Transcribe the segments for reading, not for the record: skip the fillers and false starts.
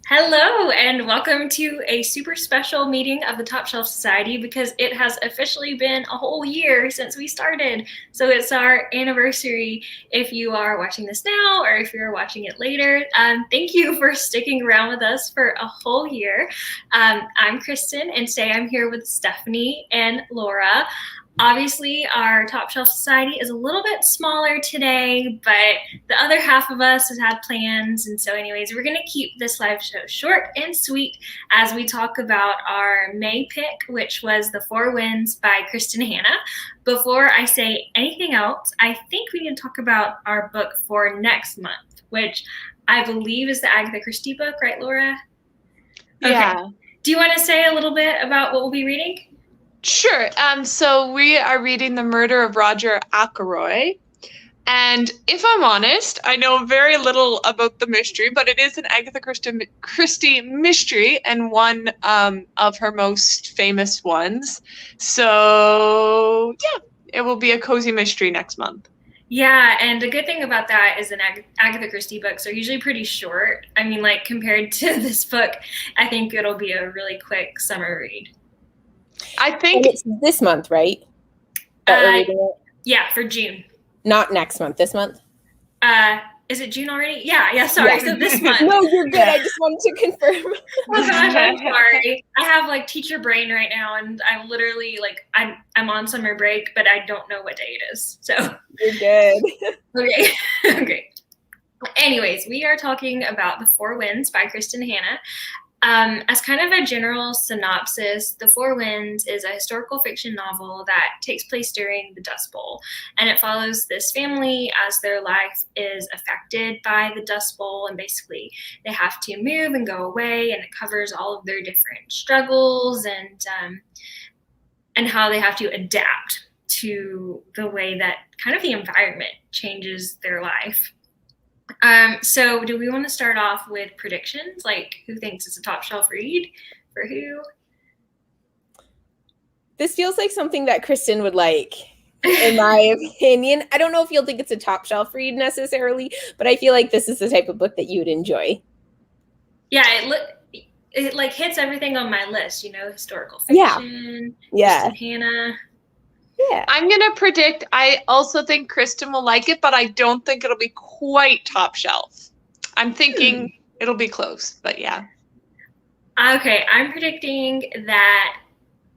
Hello, and welcome to a super special meeting of the Top Shelf Society because it has officially been a whole year since we started. So it's our anniversary if you are watching this now or if you're watching it later. Thank you for sticking around with us for a whole year. I'm Kristin, and today I'm here with Stephanie and Laura. Obviously, our Top Shelf Society is a little bit smaller today, but the other half of us has had plans. And so anyways, we're going to keep this live show short and sweet as we talk about our May pick, which was The Four Winds by Kristin Hannah. Before I say anything else, I think we need to talk about our book for next month, which I believe is the Agatha Christie book, right, Laura? Yeah. Okay. Do you want to say a little bit about what we'll be reading? Sure. So we are reading The Murder of Roger Ackroyd. And if I'm honest, I know very little about the mystery, but it is an Agatha Christie mystery and one of her most famous ones. So, yeah, it will be a cozy mystery next month. Yeah, and the good thing about that is Agatha Christie books are usually pretty short. I mean, like, compared to this book, I think it'll be a really quick summer read. I think it's this month, right? That we're reading it? Yeah, for June. Not next month, this month? Is it June already? Yeah, sorry. So this month. No, you're good. I just wanted to confirm. Oh gosh, I'm sorry. I have like teacher brain right now, and I'm literally like I'm on summer break, but I don't know what day it is. So you're good. Okay. Okay. Anyways, we are talking about The Four Winds by Kristin Hannah. As kind of a general synopsis, The Four Winds is a historical fiction novel that takes place during the Dust Bowl, and it follows this family as their life is affected by the Dust Bowl, and basically they have to move and go away, and it covers all of their different struggles and how they have to adapt to the way that kind of the environment changes their life. So do we want to start off with predictions? Like, who thinks it's a top shelf read for who? This feels like something that Kristin would like, in my opinion. I don't know if you'll think it's a top shelf read necessarily, but I feel like this is the type of book that you would enjoy. Yeah, it like hits everything on my list, historical fiction, yeah. Kristin Hannah. Yeah. I'm going to predict, I also think Kristin will like it, but I don't think it'll be quite top shelf. I'm thinking it'll be close, but yeah. Okay, I'm predicting that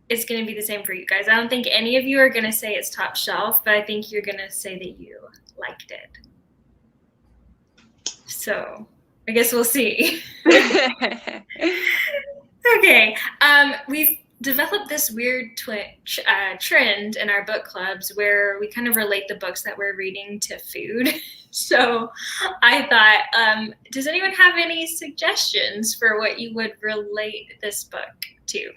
it's going to be the same for you guys. I don't think any of you are going to say it's top shelf, but I think you're going to say that you liked it. So I guess we'll see. Okay, we've developed this weird trend in our book clubs where we kind of relate the books that we're reading to food. So I thought, does anyone have any suggestions for what you would relate this book to?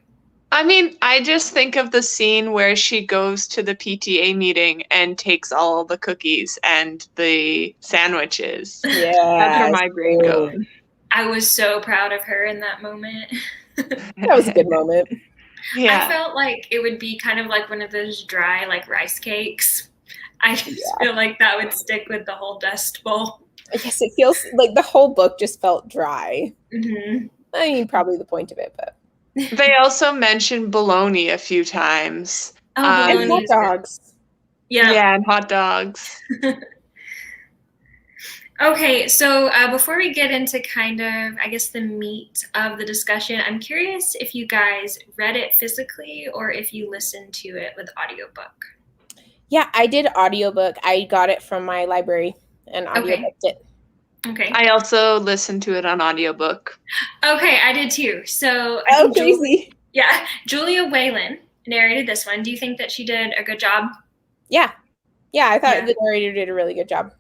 I mean, I just think of the scene where she goes to the PTA meeting and takes all the cookies and the sandwiches. Yeah. That's where my brain goes. I was so proud of her in that moment. That was a good moment. Yeah. I felt like it would be kind of like one of those dry, like, rice cakes. I just feel like that would stick with the whole Dust Bowl. I guess it feels like the whole book just felt dry. Mm-hmm. I mean, probably the point of it, but. They also mentioned bologna a few times. And hot dogs. Yeah, and hot dogs. Okay, so before we get into kind of, I guess, the meat of the discussion, I'm curious if you guys read it physically or if you listened to it with audiobook. Yeah, I did audiobook. I got it from my library and audiobooked it. Okay. I also listened to it on audiobook. Okay, I did too. So crazy. Julia Whalen narrated this one. Do you think that she did a good job? Yeah, I thought the narrator did a really good job.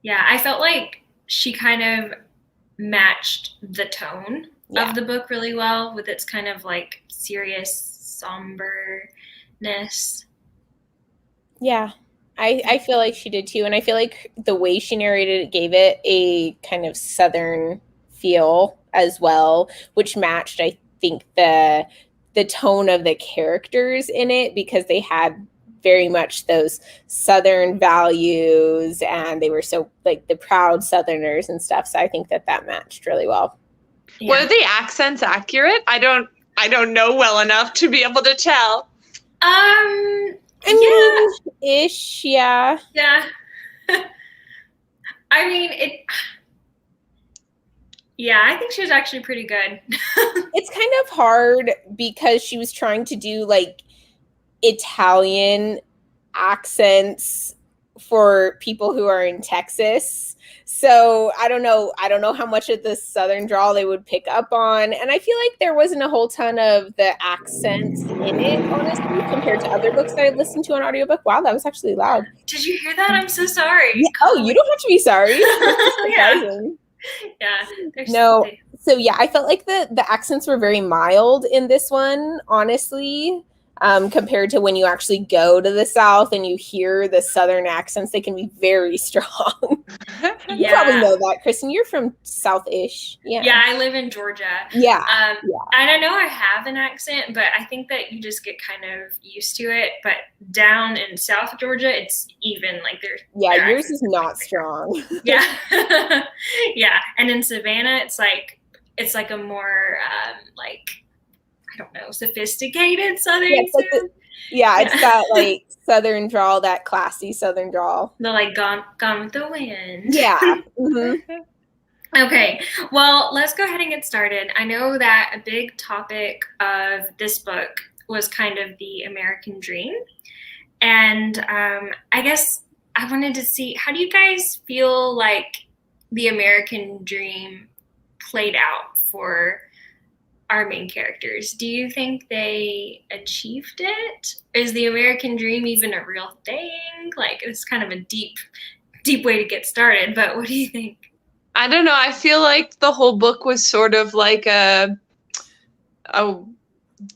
Yeah, I felt like she kind of matched the tone of the book really well with its kind of like serious somberness. Yeah, I feel like she did too. And I feel like the way she narrated it gave it a kind of Southern feel as well, which matched, I think, the tone of the characters in it, because they had very much those Southern values and they were so like the proud Southerners and stuff. So I think that matched really well. Were the accents accurate? I don't know well enough to be able to tell. I mean, ish, yeah. Yeah. I mean, yeah, I think she was actually pretty good. It's kind of hard because she was trying to do like Italian accents for people who are in Texas. So I don't know how much of the Southern drawl they would pick up on. And I feel like there wasn't a whole ton of the accents in it, honestly, compared to other books that I listened to on audiobook. Wow, that was actually loud. Did you hear that? I'm so sorry. Yeah. Oh, you don't have to be sorry. Yeah. No. So yeah, I felt like the accents were very mild in this one, honestly. Compared to when you actually go to the South and you hear the Southern accents, they can be very strong. You probably know that, Kristin. You're from South-ish. Yeah, I live in Georgia. Yeah. And I know I have an accent, but I think that you just get kind of used to it. But down in South Georgia, it's even like there's. Yeah, yours is not strong. Yeah. Yeah. And in Savannah, it's like a more like, I don't know, sophisticated Southern. It's got like Southern drawl, that classy Southern drawl. The like gone with the wind. Yeah. Mm-hmm. Okay, well, let's go ahead and get started. I know that a big topic of this book was kind of the American dream. And I guess I wanted to see, how do you guys feel like the American dream played out for our main characters? Do you think they achieved it? Is the American dream even a real thing? Like, it's kind of a deep way to get started, but what do you think? I don't know. I feel like the whole book was sort of like a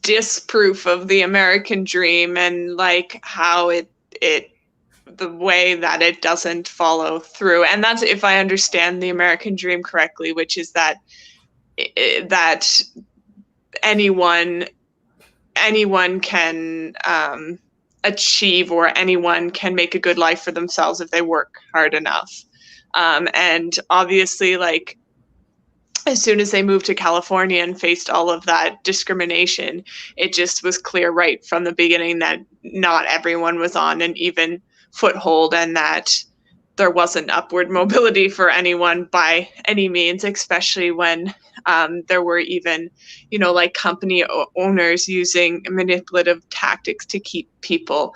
disproof of the American dream, and like how it the way that it doesn't follow through. And that's if I understand the American dream correctly, which is that anyone can achieve, or anyone can make a good life for themselves if they work hard enough. And obviously, like, as soon as they moved to California and faced all of that discrimination, it just was clear right from the beginning that not everyone was on an even foothold, and that there wasn't upward mobility for anyone by any means, especially when there were even, like company owners using manipulative tactics to keep people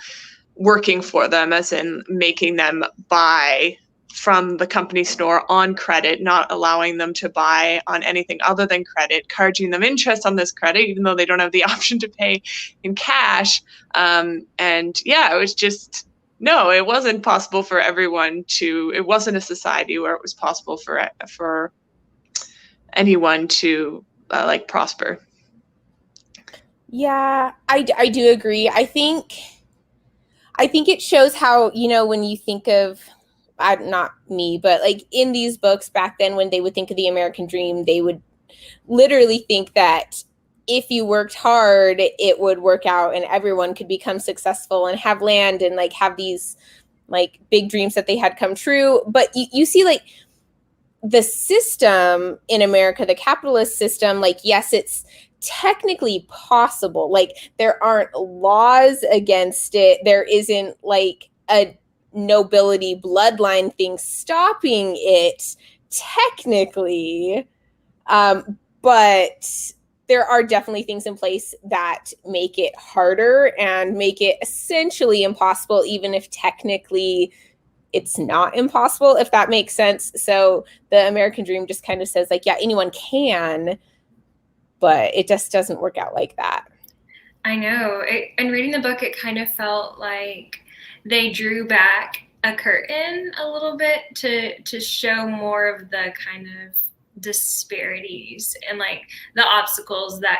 working for them, as in making them buy from the company store on credit, not allowing them to buy on anything other than credit, charging them interest on this credit, even though they don't have the option to pay in cash. And yeah, it was just, no, it wasn't possible for everyone to, it wasn't a society where it was possible for anyone to like prosper. Yeah, I do agree. I think it shows how, when you think of, not me, but like in these books back then, when they would think of the American dream, they would literally think that if you worked hard, it would work out and everyone could become successful and have land and like have these like big dreams that they had come true. But you see, like, the system in America, the capitalist system, like, yes, it's technically possible. Like, there aren't laws against it. There isn't like a nobility bloodline thing stopping it technically, but there are definitely things in place that make it harder and make it essentially impossible, even if technically it's not impossible, if that makes sense. So the American dream just kind of says, like, yeah, anyone can, but it just doesn't work out like that. I know. And reading the book, it kind of felt like they drew back a curtain a little bit to show more of the kind of disparities and like the obstacles that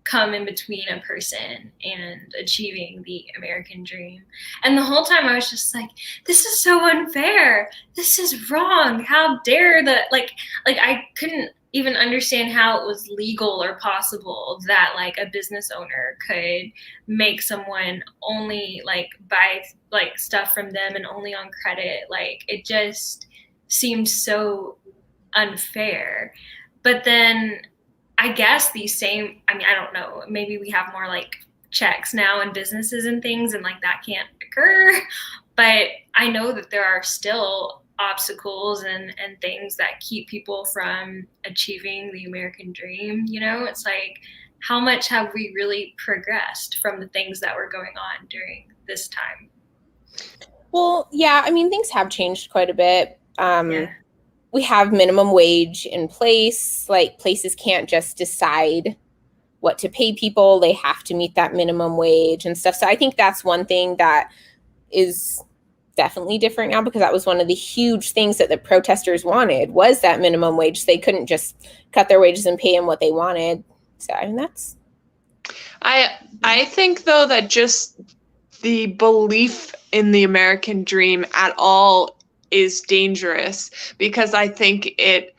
come in between a person and achieving the American dream. And the whole time I was just like, this is so unfair. This is wrong. How dare like I couldn't even understand how it was legal or possible that like a business owner could make someone only like buy like stuff from them and only on credit. Like, it just seemed so unfair. But then I guess these same, I mean, I don't know, maybe we have more like checks now in businesses and things, and like that can't occur. But I know that there are still obstacles and things that keep people from achieving the American dream. You know, it's like, how much have we really progressed from the things that were going on during this time? Well, yeah, I mean, things have changed quite a bit. Yeah. We have minimum wage in place. Like, places can't just decide what to pay people. They have to meet that minimum wage and stuff. So I think that's one thing that is definitely different now, because that was one of the huge things that the protesters wanted, was that minimum wage. They couldn't just cut their wages and pay them what they wanted. So I mean, that's... I think, though, that just the belief in the American dream at all is dangerous, because I think it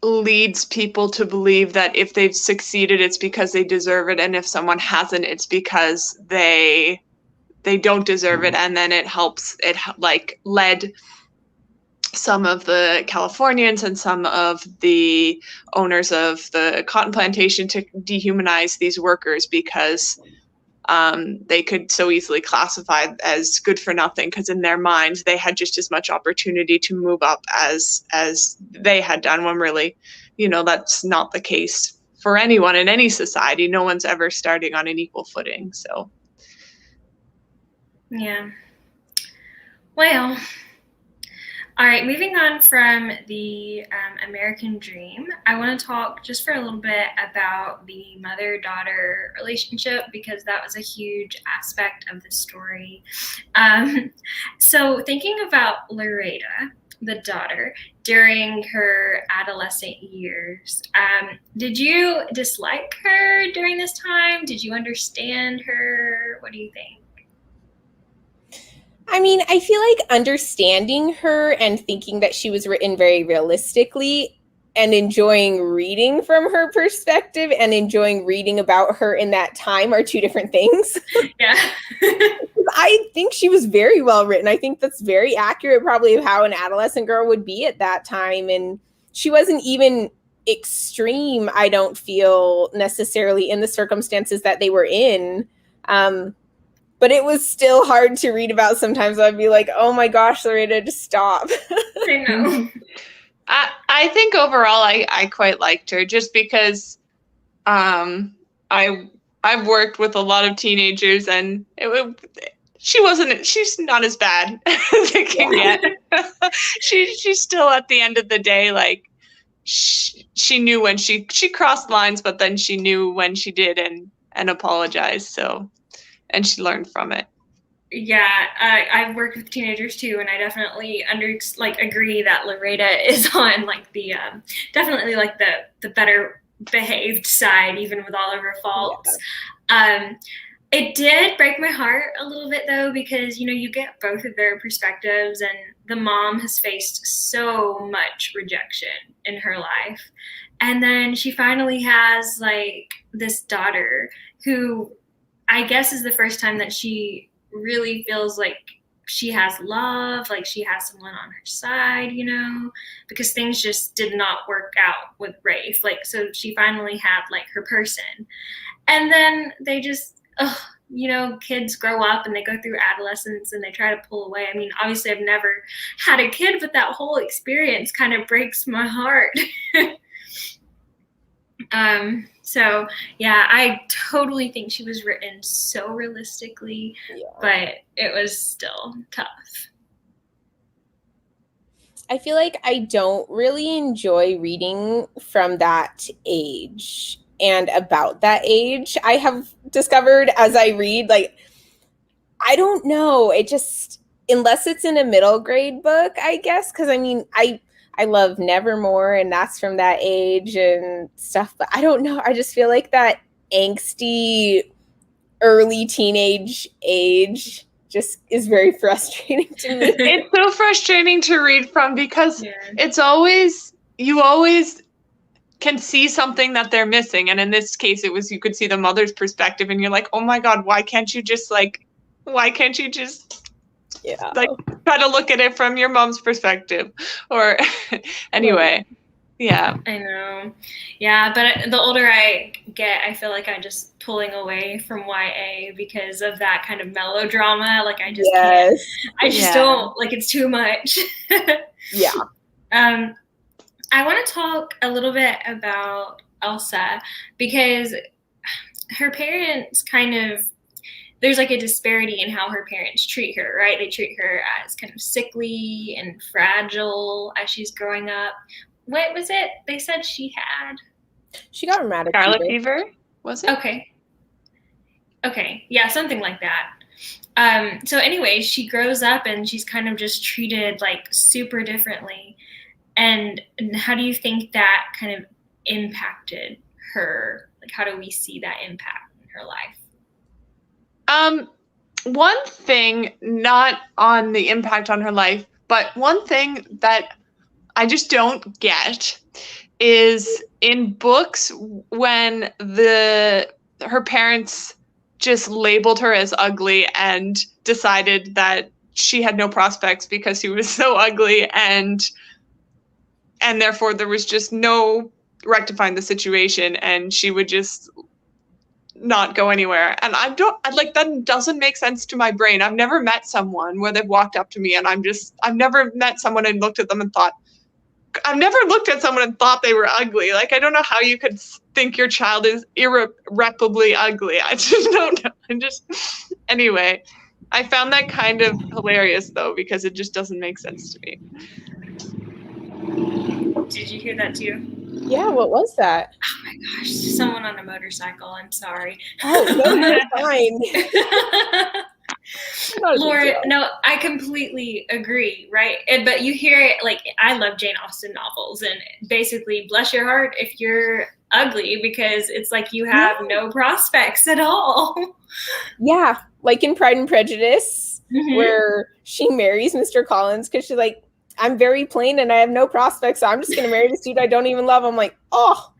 leads people to believe that if they've succeeded, it's because they deserve it, and if someone hasn't, it's because they don't deserve it. And then it like led some of the Californians and some of the owners of the cotton plantation to dehumanize these workers, because they could so easily classify as good for nothing, because in their minds they had just as much opportunity to move up as they had done, when really, that's not the case for anyone in any society. No one's ever starting on an equal footing. So Yeah. Well, all right, moving on from the American dream, I want to talk just for a little bit about the mother-daughter relationship, because that was a huge aspect of the story. So thinking about Loretta, the daughter, during her adolescent years, did you dislike her during this time? Did you understand her? What do you think? I mean, I feel like understanding her and thinking that she was written very realistically, and enjoying reading from her perspective and enjoying reading about her in that time are two different things. Yeah. I think she was very well written. I think that's very accurate, probably, of how an adolescent girl would be at that time. And she wasn't even extreme, I don't feel, necessarily in the circumstances that they were in. But it was still hard to read about sometimes. I'd be like, oh my gosh, Loretta, just stop. I know. I think overall I quite liked her, just because I've worked with a lot of teenagers, and she's not as bad as it can get. She's still, at the end of the day, like, she knew when she crossed lines, but then she knew when she did and apologized. So, and she learned from it. Yeah, I've worked with teenagers too, and I definitely agree that Loretta is on like the definitely like the better behaved side, even with all of her faults. Yeah. It did break my heart a little bit, though, because you get both of their perspectives, and the mom has faced so much rejection in her life, and then she finally has like this daughter who, I guess, is the first time that she really feels like she has love, like she has someone on her side, because things just did not work out with Rafe. Like, so she finally had like her person. And then they just, kids grow up and they go through adolescence and they try to pull away. I mean, obviously I've never had a kid, but that whole experience kind of breaks my heart. So yeah, I totally think she was written so realistically, but it was still tough. I feel like I don't really enjoy reading from that age and about that age. I have discovered as I read, like, I don't know, it just, unless it's in a middle grade book, I guess, because I mean, I love Nevermore, and that's from that age and stuff. But I don't know. I just feel like that angsty early teenage age just is very frustrating to me. It's so frustrating to read from, because it's always, you always can see something that they're missing. And in this case, it was, you could see the mother's perspective, and you're like, oh my God, why can't you just try to look at it from your mom's perspective? Or anyway, Yeah. I know. Yeah, but the older I get, I feel like I'm just pulling away from YA because of that kind of melodrama. Like I just can't. I just don't, like, it's too much. Yeah. I want to talk a little bit about Elsa because her parents kind of, there's like a disparity in how her parents treat her, right? They treat her as kind of sickly and fragile as she's growing up. What was it they said she had? She got rheumatic Scarlet fever, was it? Okay. Yeah, something like that. So anyway, she grows up and she's kind of just treated like super differently. And how do you think that kind of impacted her? Like, how do we see that impact in her life? One thing, not on the impact on her life, but one thing that I just don't get is in books when her parents just labeled her as ugly and decided that she had no prospects because she was so ugly, and therefore there was just no rectifying the situation, and she would just not go anywhere. And that doesn't make sense to my brain. I've never met someone where they've walked up to me and I've never met someone and looked at them and thought, I've never looked at someone and thought they were ugly. Like, I don't know how you could think your child is irreparably ugly. I just don't know. Anyway, I found that kind of hilarious though, because it just doesn't make sense to me. Did you hear that too? Yeah, what was that? Oh my gosh, someone on a motorcycle. I'm sorry. Oh, no, you're fine. Laura, no, I completely agree, right? But you hear it, like, I love Jane Austen novels, and basically, bless your heart if you're ugly, because it's like you have no prospects at all. Yeah, like in Pride and Prejudice, where she marries Mr. Collins because she's like, I'm very plain and I have no prospects, so I'm just going to marry this dude I don't even love. I'm like, oh,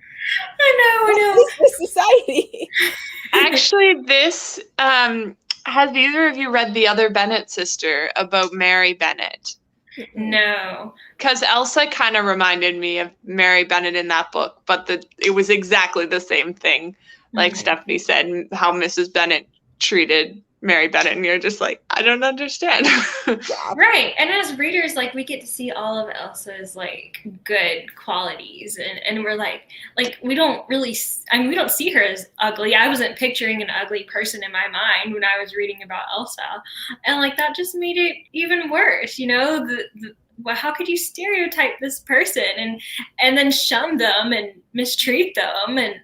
I know. This society. Actually, this has either of you read The Other Bennet Sister about Mary Bennet? No. Because Elsa kind of reminded me of Mary Bennet in that book, but it was exactly the same thing, like Stephanie said, how Mrs. Bennet treated Mary Bennet, and you're just like, I don't understand. Right. And as readers, like, we get to see all of Elsa's like good qualities, and we're like we don't really, I mean, we don't see her as ugly. I wasn't picturing an ugly person in my mind when I was reading about Elsa, and like that just made it even worse, you know. Well, how could you stereotype this person and then shun them and mistreat them? And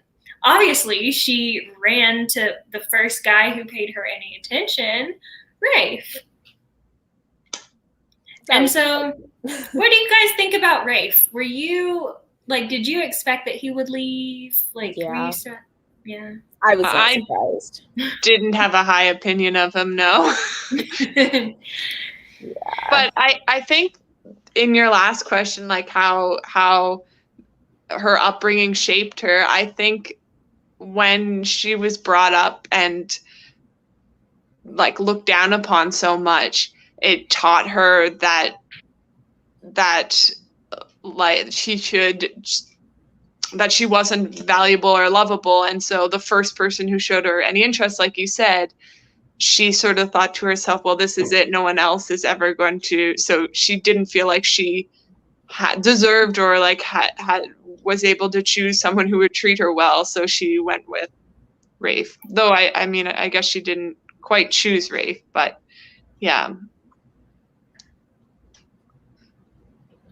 obviously, she ran to the first guy who paid her any attention, Rafe. And so, what do you guys think about Rafe? Were you, like, did you expect that he would leave? Like, yeah. Yeah. I was not surprised. Didn't have a high opinion of him, no. Yeah. But I think in your last question, like how her upbringing shaped her, I think when she was brought up and like looked down upon so much, it taught her that like that she wasn't valuable or lovable. And so the first person who showed her any interest, like you said, she sort of thought to herself, well, this is it, no one else is ever going to. So she didn't feel like she had deserved or like was able to choose someone who would treat her well, so she went with Rafe. Though I mean, I guess she didn't quite choose Rafe, but yeah.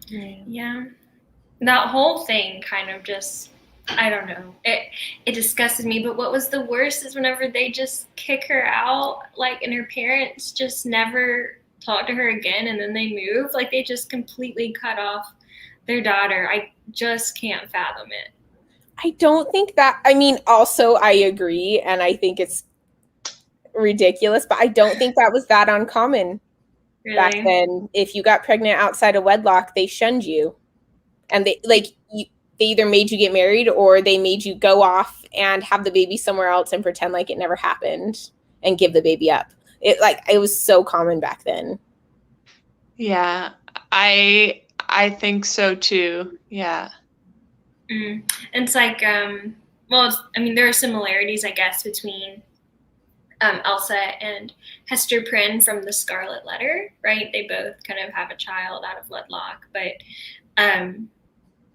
Yeah. That whole thing kind of just, I don't know. It disgusted me. But what was the worst is whenever they just kick her out, like, and her parents just never talk to her again, and then they move. Like, they just completely cut off their daughter. I just can't fathom it. I don't think that, I mean, also I agree, and I think it's ridiculous, but I don't think that was that uncommon back then. If you got pregnant outside of wedlock, they shunned you. And they either made you get married or they made you go off and have the baby somewhere else and pretend like it never happened and give the baby up. It was so common back then. Yeah, I think so too. Yeah. And it's like, I mean, there are similarities, I guess, between Elsa and Hester Prynne from the Scarlet Letter, right? They both kind of have a child out of wedlock, but and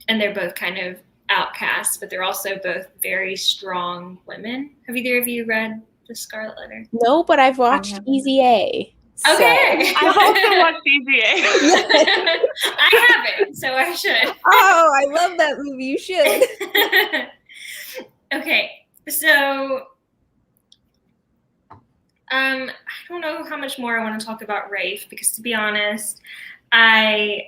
they're both kind of outcasts, but they're also both very strong women. Have either of you read the Scarlet Letter? No, but I've watched Easy A. So. Okay. I've also watched EVA. I haven't, so I should. Oh, I love that movie. You should. Okay, so I don't know how much more I want to talk about Rafe, because to be honest, I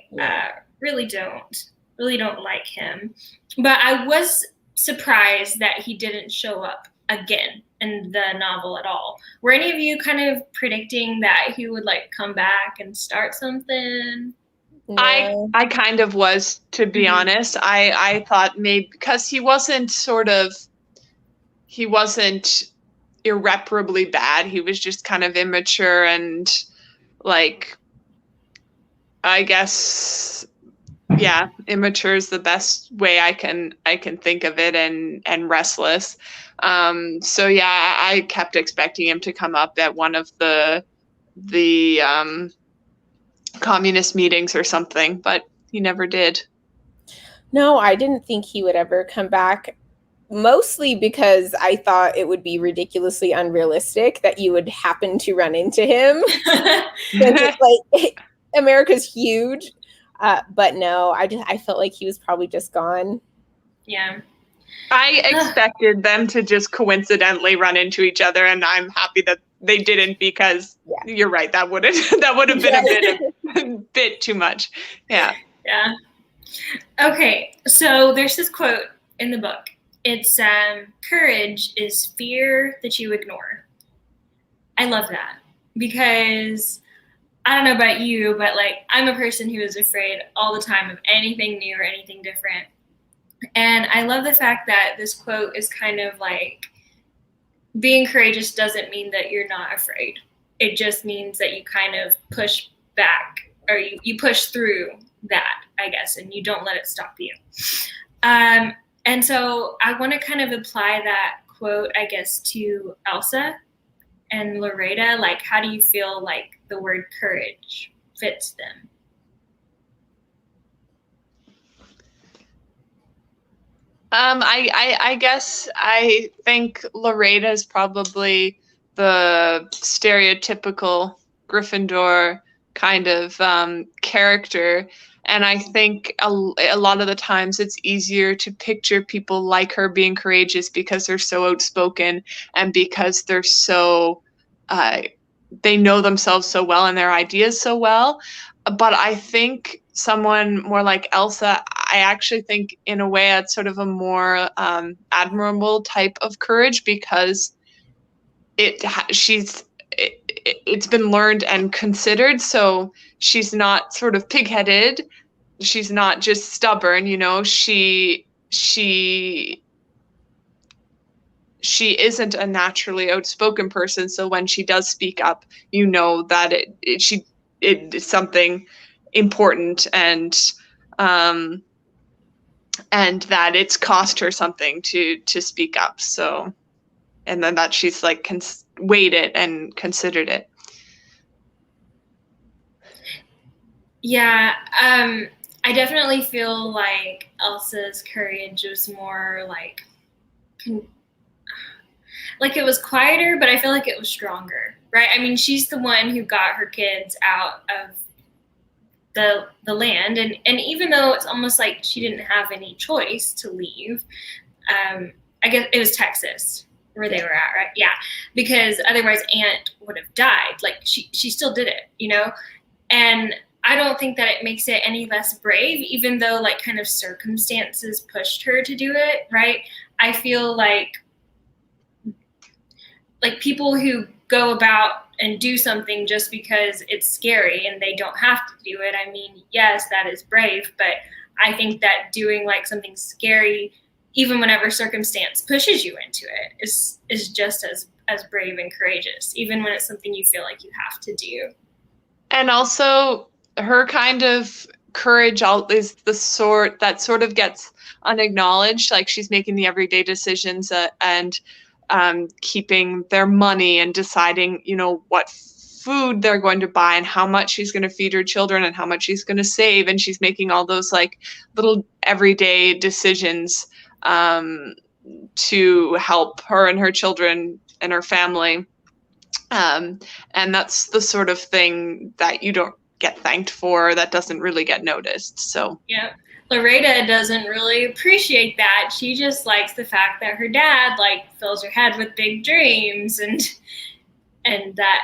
really don't like him. But I was surprised that he didn't show up again in the novel at all. Were any of you kind of predicting that he would like come back and start something? No. I kind of was, to be honest. I thought maybe because he wasn't irreparably bad. He was just kind of immature and like, I guess, yeah, immature is the best way I can think of it, and restless. So yeah, I kept expecting him to come up at one of the communist meetings or something, but he never did. No, I didn't think he would ever come back, mostly because I thought it would be ridiculously unrealistic that you would happen to run into him. Like, America's huge. But no, I felt like he was probably just gone. Yeah. I expected them to just coincidentally run into each other, and I'm happy that they didn't, because you're right, that would have been a bit too much. Yeah. Yeah. Okay, so there's this quote in the book. It's courage is fear that you ignore. I love that, because I don't know about you, but like I'm a person who is afraid all the time of anything new or anything different. And I love the fact that this quote is kind of like, being courageous doesn't mean that you're not afraid. It just means that you kind of push back, or you push through that, I guess, and you don't let it stop you. And so I want to kind of apply that quote, I guess, to Elsa and Loretta. Like, how do you feel like the word courage fits them? I guess I think Loretta is probably the stereotypical Gryffindor kind of character. And I think a lot of the times it's easier to picture people like her being courageous because they're so outspoken, and because they're so, they know themselves so well and their ideas so well. But I think someone more like Elsa, I actually think in a way that's sort of a more admirable type of courage, because it's been learned and considered. So she's not sort of pig-headed. She's not just stubborn, you know. She isn't a naturally outspoken person. So when she does speak up, you know that it's something important, and that it's cost her something to speak up. So, and then that she's like weighed it and considered it. Yeah, I definitely feel like Elsa's courage was more like it was quieter, but I feel like it was stronger, right? I mean, she's the one who got her kids out of the land, and even though it's almost like she didn't have any choice to leave, I guess it was Texas where they were at, right? Yeah, because otherwise Aunt would have died. Like she still did it, you know? And I don't think that it makes it any less brave, even though like kind of circumstances pushed her to do it, right? I feel like people who go about and do something just because it's scary and they don't have to do it. I mean, yes, that is brave, but I think that doing like something scary, even whenever circumstance pushes you into it, is just as brave and courageous, even when it's something you feel like you have to do. And also her kind of courage is the sort that sort of gets unacknowledged. Like she's making the everyday decisions and keeping their money and deciding, you know, what food they're going to buy and how much she's going to feed her children and how much she's going to save. And she's making all those like little everyday decisions to help her and her children and her family. And that's the sort of thing that you don't get thanked for, that doesn't really get noticed. So yeah, Loretta doesn't really appreciate that. She just likes the fact that her dad like fills her head with big dreams, and that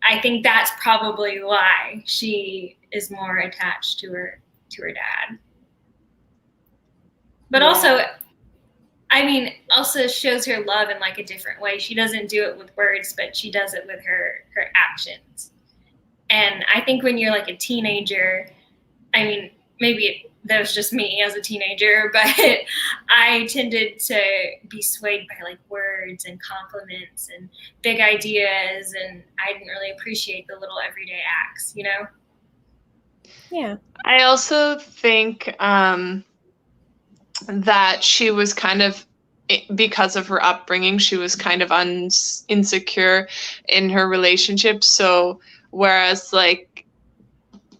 I think that's probably why she is more attached to her dad. But also, I mean, Elsa shows her love in like a different way. She doesn't do it with words, but she does it with her actions. And I think when you're like a teenager, I mean, maybe that was just me as a teenager, but I tended to be swayed by like words and compliments and big ideas, and I didn't really appreciate the little everyday acts, you know? Yeah. I also think that she was kind of, because of her upbringing, she was kind of insecure in her relationship. So whereas like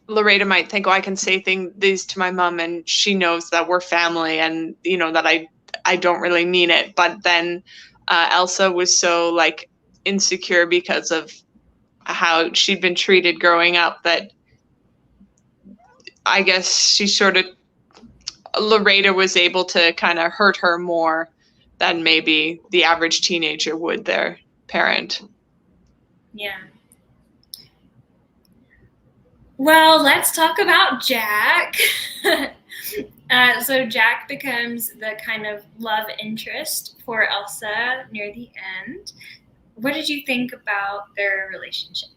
Loretta might think, oh, I can say these to my mom and she knows that we're family and, you know, that I don't really mean it. But then Elsa was so like insecure because of how she'd been treated growing up that I guess she sort of, Loretta was able to kind of hurt her more than maybe the average teenager would their parent. Yeah. Well, let's talk about Jack. So Jack becomes the kind of love interest for Elsa near the end. What did you think about their relationship?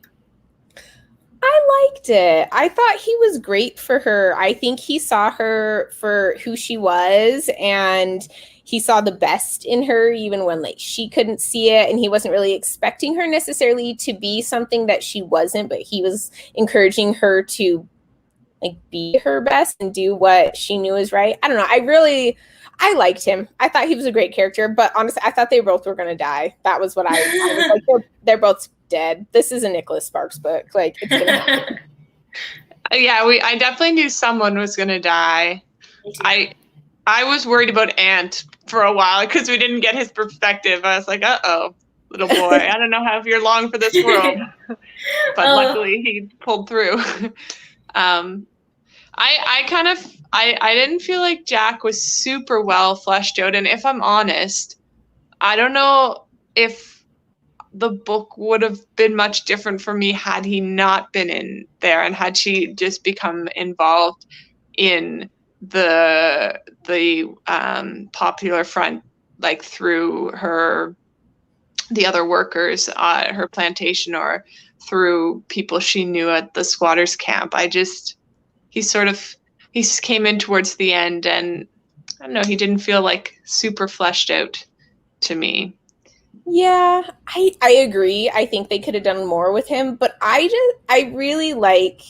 I liked it. I thought he was great for her. I think he saw her for who she was, and he saw the best in her even when like she couldn't see it, and he wasn't really expecting her necessarily to be something that she wasn't, but he was encouraging her to like be her best and do what she knew is right. I don't know. I liked him. I thought he was a great character, but honestly, I thought they both were going to die. That was what I was like, they're both dead. This is a Nicholas Sparks book. Like, it's going to happen. Yeah, I definitely knew someone was going to die. I was worried about Ant for a while because we didn't get his perspective. I was like, uh-oh, little boy. I don't know how you're long for this world. But luckily he pulled through. I didn't feel like Jack was super well fleshed out. And if I'm honest, I don't know if the book would have been much different for me had he not been in there and had she just become involved in the Popular Front, like through the other workers at her plantation or through people she knew at the squatters camp. He came in towards the end, and I don't know, he didn't feel like super fleshed out to me. Yeah, I agree. I think they could have done more with him, but I really like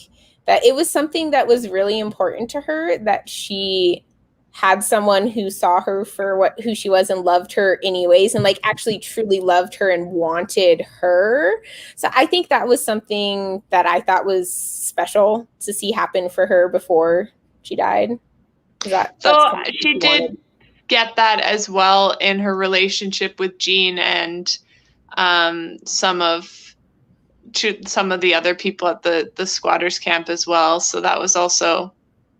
that it was something that was really important to her, that she had someone who saw her for who she was and loved her anyways, and like actually truly loved her and wanted her. So I think that was something that I thought was special to see happen for her before she died. She did get that as well in her relationship with Jean and some of the other people at the squatters camp as well. So that was also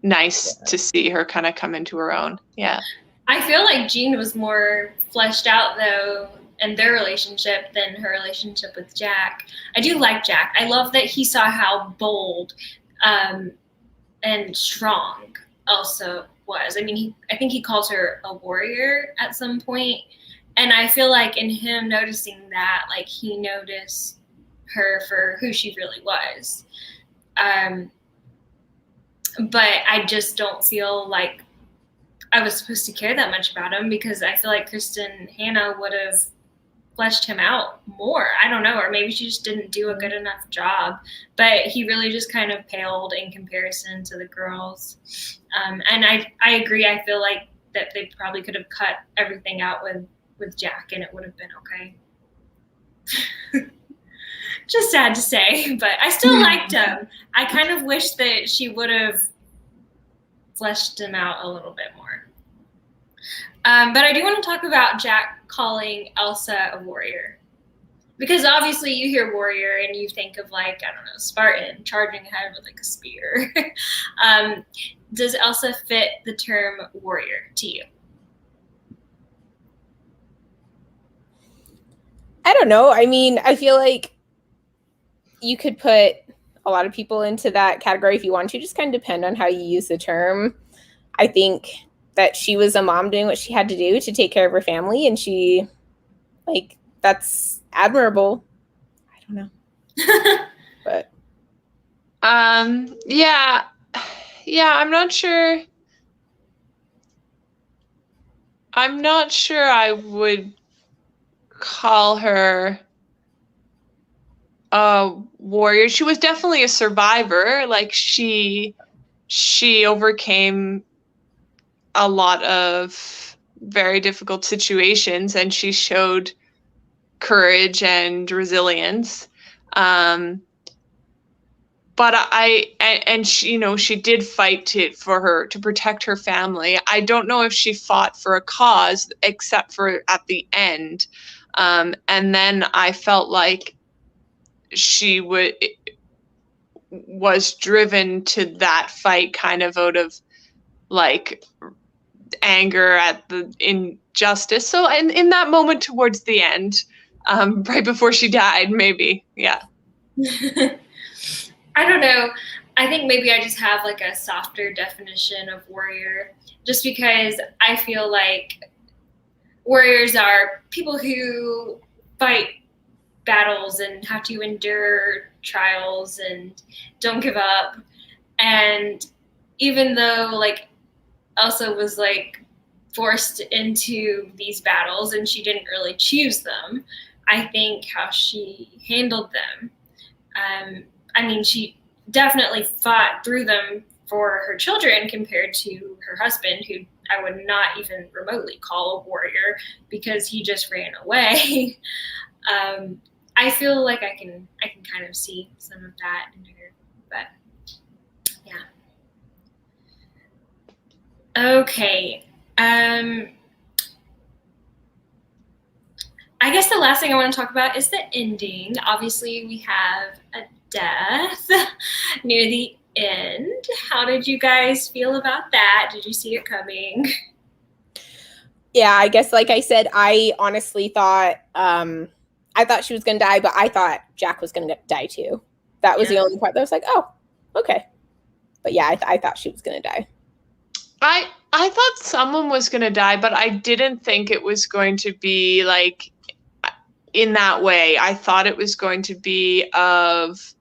nice to see her kind of come into her own. Yeah. I feel like Jean was more fleshed out though in their relationship than her relationship with Jack. I do like Jack. I love that he saw how bold and strong Elsa was. I mean, I think he calls her a warrior at some point. And I feel like in him noticing that, like he noticed her for who she really was. But I just don't feel like I was supposed to care that much about him, because I feel like Kristin Hannah would have fleshed him out more. I don't know, or maybe she just didn't do a good enough job. But he really just kind of paled in comparison to the girls. And I agree. I feel like that they probably could have cut everything out with Jack, and it would have been okay. Just sad to say, but I still liked him. I kind of wish that she would have fleshed him out a little bit more. But I do want to talk about Jack calling Elsa a warrior. Because obviously you hear warrior and you think of, like, I don't know, Spartan charging ahead with like a spear. Does Elsa fit the term warrior to you? I don't know. I mean, I feel like you could put a lot of people into that category if you want to. Just kind of depend on how you use the term. I think that she was a mom doing what she had to do to take care of her family, and she, like, that's admirable. I don't know. But yeah, I'm not sure I would call her a warrior. She was definitely a survivor. Like, she overcame a lot of very difficult situations, and she showed courage and resilience. But she did fight to protect her family. I don't know if she fought for a cause except for at the end. And then I felt like she was driven to that fight kind of out of, like, anger at the injustice. So in that moment towards the end, right before she died, maybe, yeah. I don't know. I think maybe I just have like a softer definition of warrior, just because I feel like warriors are people who fight battles and have to endure trials and don't give up. And even though, like, Elsa was, like, forced into these battles and she didn't really choose them, I think how she handled them. I mean, she definitely fought through them for her children compared to her husband, who I would not even remotely call a warrior because he just ran away. I feel like I can kind of see some of that in her, but yeah. Okay. I guess the last thing I want to talk about is the ending. Obviously, we have a death near the end. How did you guys feel about that? Did you see it coming? yeah, I guess, like I said, I honestly thought she was going to die, but I thought Jack was going to die too. That was the only part that was like, oh, okay. But yeah, I thought she was going to die. I thought someone was going to die, but I didn't think it was going to be, like, in that way. I thought it was going to be of,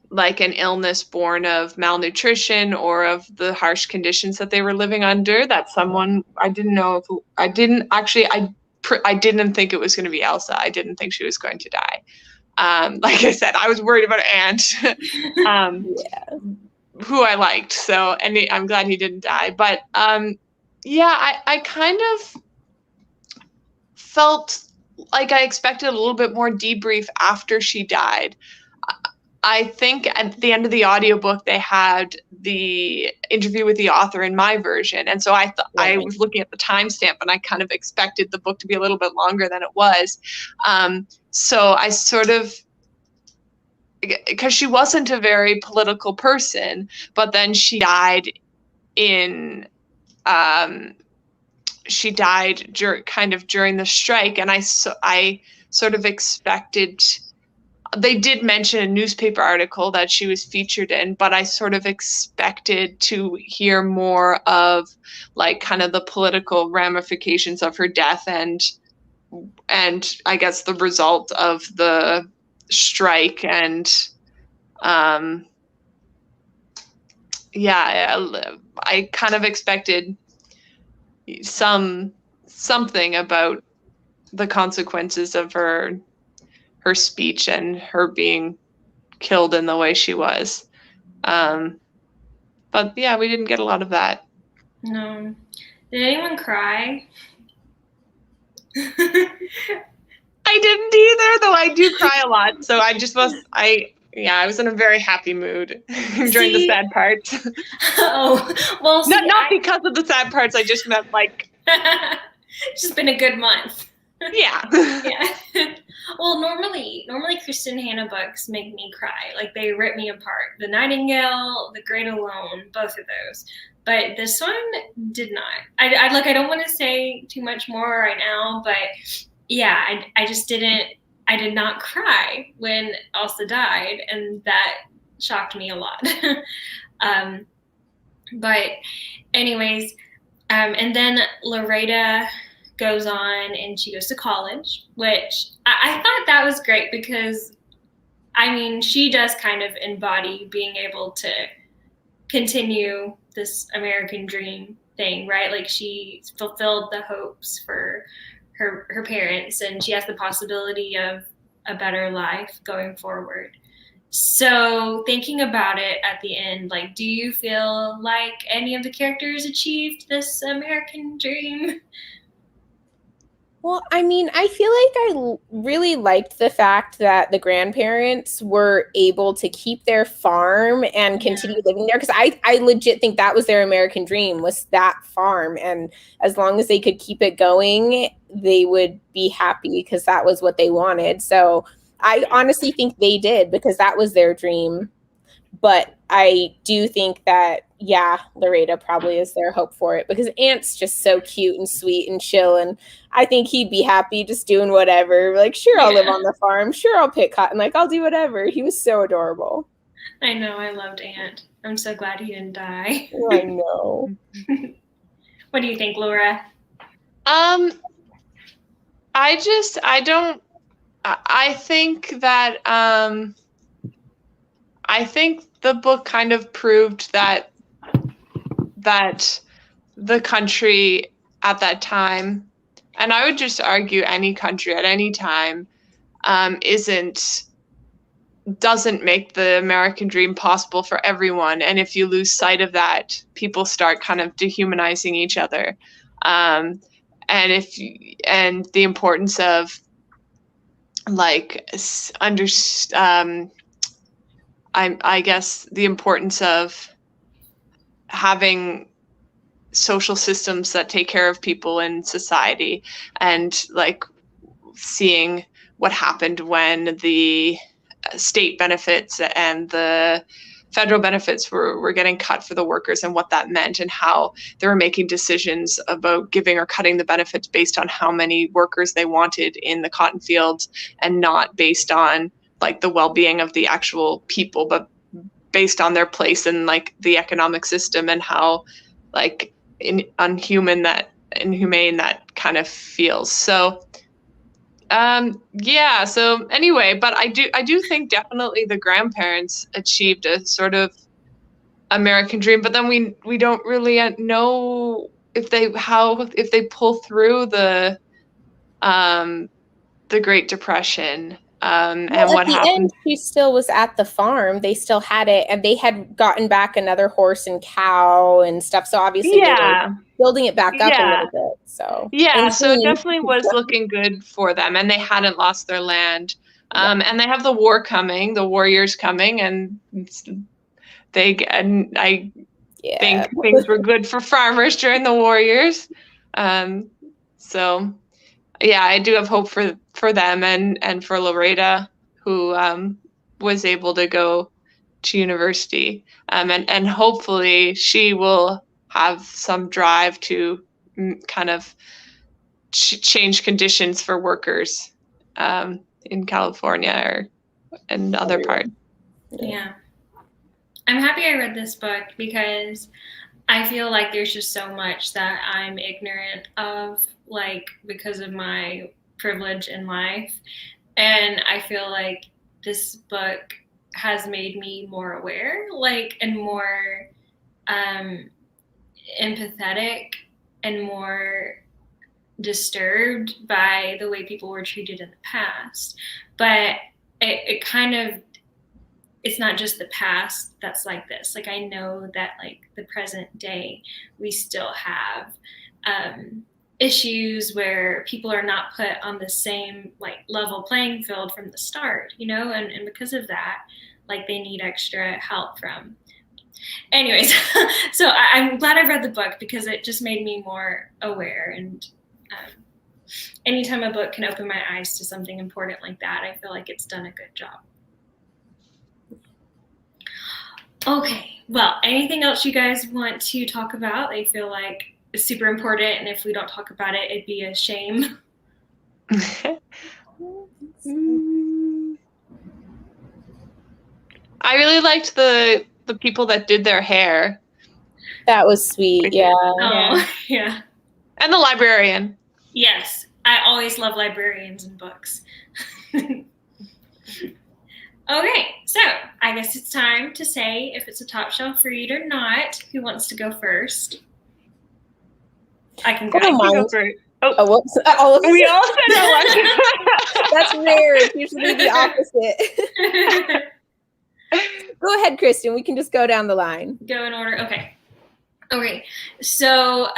like, an illness born of malnutrition or of the harsh conditions that they were living under, that someone, I didn't think it was going to be Elsa. I didn't think she was going to die. Like I said, I was worried about Aunt, who I liked. So, and I'm glad he didn't die. But I kind of felt like I expected a little bit more debrief after she died. I think at the end of the audiobook, they had the interview with the author in my version. And so I was looking at the timestamp and I kind of expected the book to be a little bit longer than it was. So I sort of, because she wasn't a very political person, but then she died during the strike. And I sort of expected, they did mention a newspaper article that she was featured in, but I sort of expected to hear more of, like, kind of the political ramifications of her death and I guess the result of the strike. And I kind of expected something about the consequences of her speech and her being killed in the way she was. But yeah, we didn't get a lot of that. No. Did anyone cry? I didn't either, though I do cry a lot. So I was in a very happy mood during the sad parts. Oh, well, see, not because of the sad parts. I just meant like. It's just been a good month. Yeah. Yeah. Well, normally Kristin Hannah books make me cry. Like, they rip me apart. The Nightingale, The Great Alone, both of those. But this one did not. I don't want to say too much more right now, but yeah, I just didn't. I did not cry when Elsa died, and that shocked me a lot. But anyways, and then Loretta goes on and she goes to college, which I thought that was great because, I mean, she does kind of embody being able to continue this American dream thing, right? Like, she fulfilled the hopes for her parents, and she has the possibility of a better life going forward. So, thinking about it at the end, like, do you feel like any of the characters achieved this American dream? Well, I mean, I feel like I really liked the fact that the grandparents were able to keep their farm and continue living there, because I legit think that was their American dream, was that farm. And as long as they could keep it going, they would be happy because that was what they wanted. So I honestly think they did, because that was their dream. But I do think that, yeah, Loretta probably is their hope for it, because Ant's just so cute and sweet and chill. And I think he'd be happy just doing whatever. Like, sure, I'll live on the farm. Sure, I'll pick cotton. Like, I'll do whatever. He was so adorable. I know. I loved Ant. I'm so glad he didn't die. I know. What do you think, Laura? I think that I think the book kind of proved that the country at that time, and I would just argue any country at any time, doesn't make the American dream possible for everyone. And if you lose sight of that, people start kind of dehumanizing each other. And the importance of, like, I guess the importance of having social systems that take care of people in society, and like seeing what happened when the state benefits and the federal benefits were getting cut for the workers, and what that meant, and how they were making decisions about giving or cutting the benefits based on how many workers they wanted in the cotton fields, and not based on like the well-being of the actual people, but based on their place in like the economic system, and how like inhumane that kind of feels. So so anyway, but I do think definitely the grandparents achieved a sort of American dream, but then we don't really know if they pull through the Great Depression, and what happened. At the end, she still was at the farm. They still had it, and they had gotten back another horse and cow and stuff. So obviously, they were building it back up a little bit. So so it definitely was looking good for them, and they hadn't lost their land. And they have the war coming, the warriors coming, and I think things were good for farmers during the warriors. So yeah, I do have hope for them and for Loretta, who was able to go to university, and hopefully she will have some drive to kind of change conditions for workers in California or in other parts. Yeah. I'm happy I read this book, because I feel like there's just so much that I'm ignorant of, like, because of my privilege in life. And I feel like this book has made me more aware, like, and more empathetic, and more disturbed by the way people were treated in the past, but it kind of, it's not just the past that's like this. Like, I know that like the present day, we still have issues where people are not put on the same like level playing field from the start, you know, and because of that, like they need extra help from. Anyways, so I'm glad I read the book because it just made me more aware. And anytime a book can open my eyes to something important like that, I feel like it's done a good job. Okay, well, anything else you guys want to talk about? I feel like it's super important, and if we don't talk about it, it'd be a shame. I really liked the people that did their hair. That was sweet. Yeah. Oh, yeah. And the librarian. Yes, I always love librarians in books. Okay, so I guess it's time to say if it's a top shelf read or not. Who wants to go first? I can go. I don't mind. First. Oh, whoops. All of us. We all said our one. That's rare. It's usually the opposite. Go ahead, Kristin. We can just go down the line. Go in order. Okay. Okay. So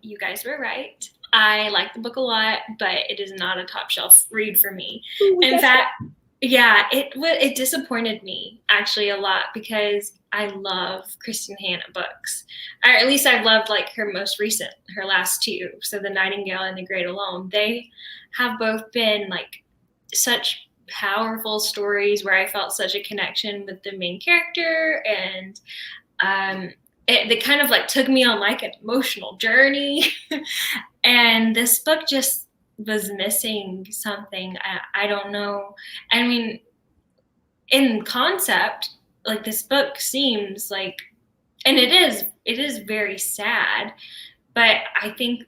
you guys were right. I like the book a lot, but it is not a top shelf read for me. In fact, yeah, it disappointed me actually a lot because I love Kristin Hannah books. Or at least I've loved like her most recent, her last two. So The Nightingale and The Great Alone. They have both been like such powerful stories where I felt such a connection with the main character, and they kind of like took me on like an emotional journey. And this book just was missing something. I don't know. I mean, in concept, like this book seems like, and it is very sad, but I think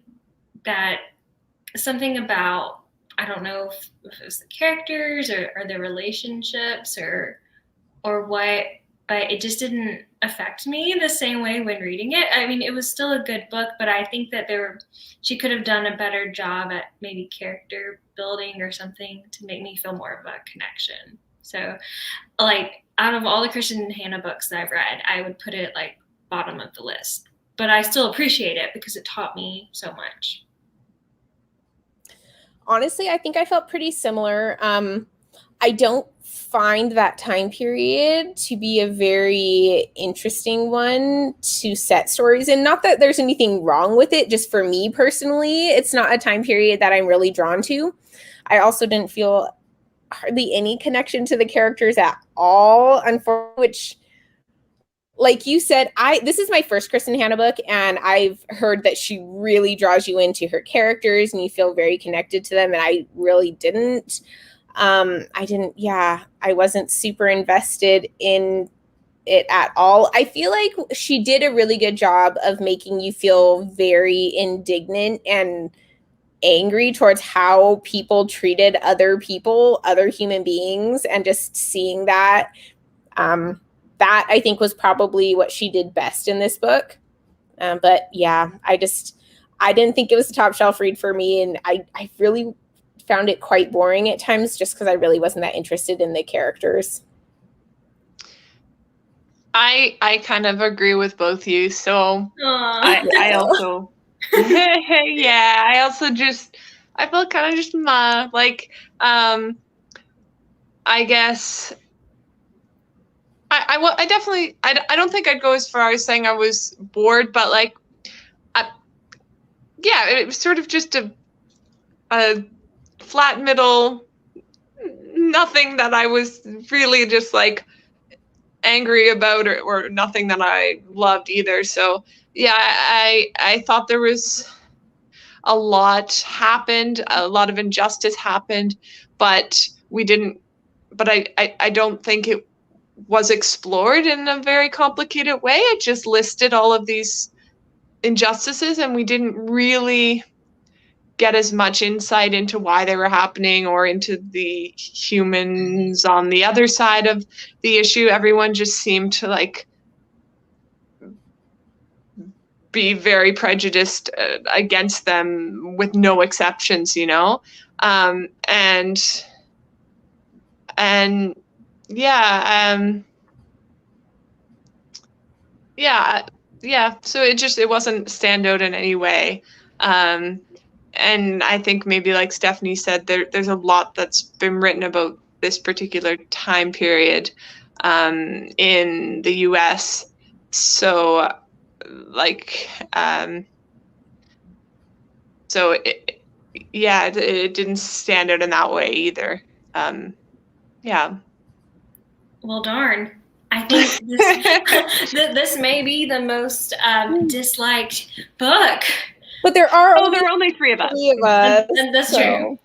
that something about, I don't know if it was the characters or the relationships or what, but it just didn't affect me the same way when reading it. I mean, it was still a good book, but I think that she could have done a better job at maybe character building or something to make me feel more of a connection. So, like, out of all the Kristin Hannah books that I've read, I would put it like bottom of the list. But I still appreciate it because it taught me so much. Honestly, I think I felt pretty similar. I don't find that time period to be a very interesting one to set stories in. Not that there's anything wrong with it, just for me personally, it's not a time period that I'm really drawn to. I also didn't feel hardly any connection to the characters at all, unfortunately, which, like you said, this is my first Kristin Hannah book, and I've heard that she really draws you into her characters and you feel very connected to them, and I really didn't. I wasn't super invested in it at all. I feel like she did a really good job of making you feel very indignant and angry towards how people treated other people, other human beings, and just seeing that. That I think was probably what she did best in this book. But yeah, I didn't think it was a top shelf read for me, and I really found it quite boring at times just because I really wasn't that interested in the characters. I kind of agree with both you. So I also yeah, I felt kind of just like I guess I definitely I don't think I'd go as far as saying I was bored, but like yeah, it was sort of just a flat middle, nothing that I was really just like angry about or nothing that I loved either. So yeah, I thought there was a lot happened, a lot of injustice happened, but I don't think it was explored in a very complicated way. It just listed all of these injustices, and we didn't really get as much insight into why they were happening or into the humans on the other side of the issue. Everyone just seemed to like be very prejudiced against them with no exceptions, you know? And so it wasn't stand out in any way. And I think maybe like Stephanie said, there's a lot that's been written about this particular time period in the US. So like so it didn't stand out in that way either. Yeah. Well, darn. I think this may be the most disliked book. But there are there are only 3 of us. And that's true.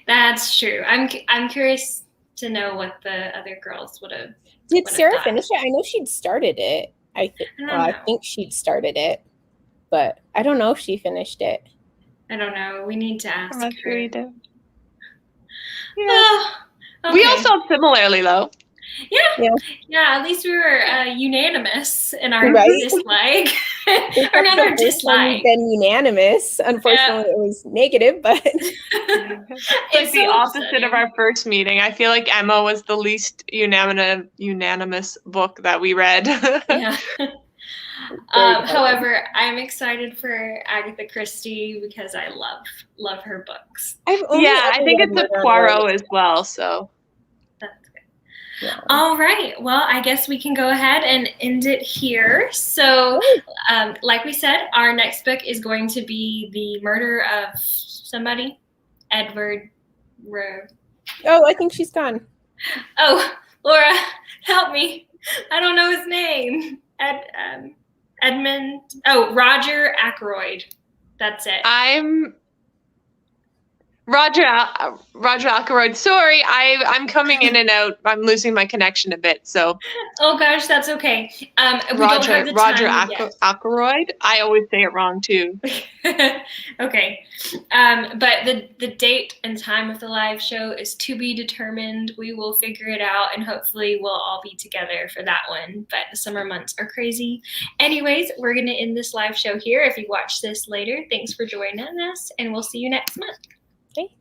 That's true. I'm curious to know what the other girls would have. Did Sarah finish it? I know she'd started it. I think she'd started it, but I don't know if she finished it. I don't know. We need to ask her. Sure you do. Yeah. Oh, okay. We all felt similarly, though. Yeah. At least we were unanimous in our dislike. Or not our dislike. We've been unanimous. Unfortunately, it was negative, but it's the opposite of our first meeting. I feel like Emma was the least unanimous book that we read. Yeah. However, I'm excited for Agatha Christie because I love her books. I think it's a Poirot as well. So. Yeah. All right. Well, I guess we can go ahead and end it here. So, like we said, our next book is going to be The Murder of somebody, Edward Rowe. Oh, I think she's gone. Oh, Laura, help me. I don't know his name. Edmund. Oh, Roger Ackroyd. That's it. I'm Roger Ackroyd. Sorry, I'm coming in and out. I'm losing my connection a bit. So. Oh gosh, that's okay. Roger Ackroyd. I always say it wrong too. Okay, but the date and time of the live show is to be determined. We will figure it out, and hopefully we'll all be together for that one. But the summer months are crazy. Anyways, we're gonna end this live show here. If you watch this later, thanks for joining us, and we'll see you next month. Okay.